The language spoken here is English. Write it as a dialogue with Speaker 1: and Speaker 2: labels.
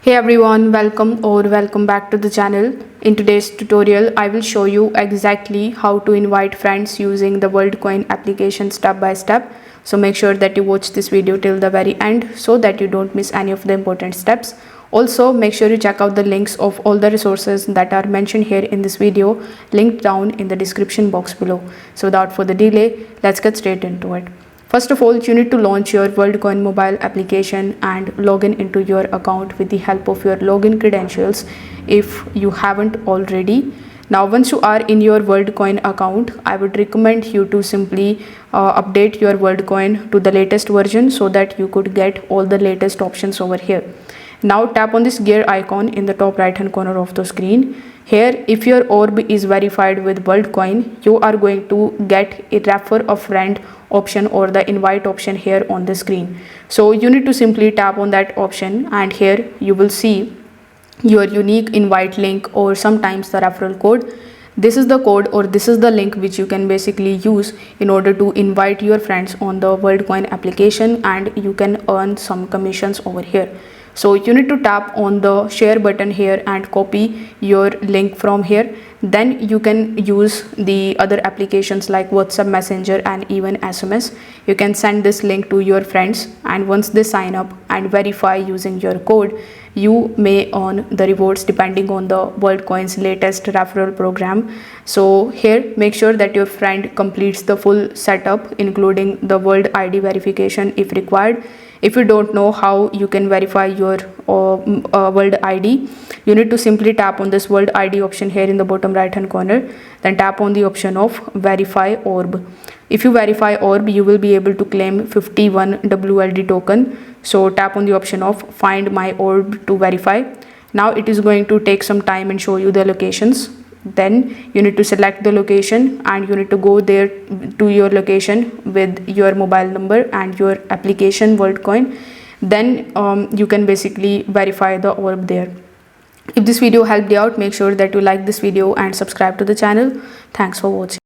Speaker 1: Hey everyone, welcome back to the channel. In today's tutorial, I will show you exactly how to invite friends using the Worldcoin application step by step. So make sure that you watch this video till the very end so that you don't miss any of the important steps. Also, make sure you check out the links of all the resources that are mentioned here in this video, linked down in the description box below. So without further delay, let's get straight into it. First of all, you need to launch your Worldcoin mobile application and log in into your account with the help of your login credentials if you haven't already. Now, once you are in your Worldcoin account, I would recommend you to simply update your Worldcoin to the latest version so that you could get all the latest options over here. Now tap on this gear icon in the top right hand corner of the screen. Here, if your orb is verified with Worldcoin, you are going to get a refer a friend option or the invite option here on the screen. So you need to simply tap on that option, and here you will see your unique invite link or sometimes the referral code. This is the code or this is the link which you can basically use in order to invite your friends on the Worldcoin application, and you can earn some commissions over here. So you need to tap on the share button here and copy your link from here. Then you can use the other applications like WhatsApp Messenger and even SMS. You can send this link to your friends, and once they sign up and verify using your code, you may earn the rewards depending on the Worldcoin's latest referral program. So here, make sure that your friend completes the full setup including the World ID verification if required. If you don't know how you can verify your World ID, you need to simply tap on this World ID option here in the bottom right hand corner. Then tap on the option of verify orb. If you verify orb, you will be able to claim 51 WLD token. So tap on the option of find my orb to verify. Now it is going to take some time and show you the locations. Then you need to select the location and you need to go there to your location with your mobile number and your application Worldcoin. Then you can basically verify the orb there. If this video helped you out, make sure that you like this video and subscribe to the channel. Thanks for watching.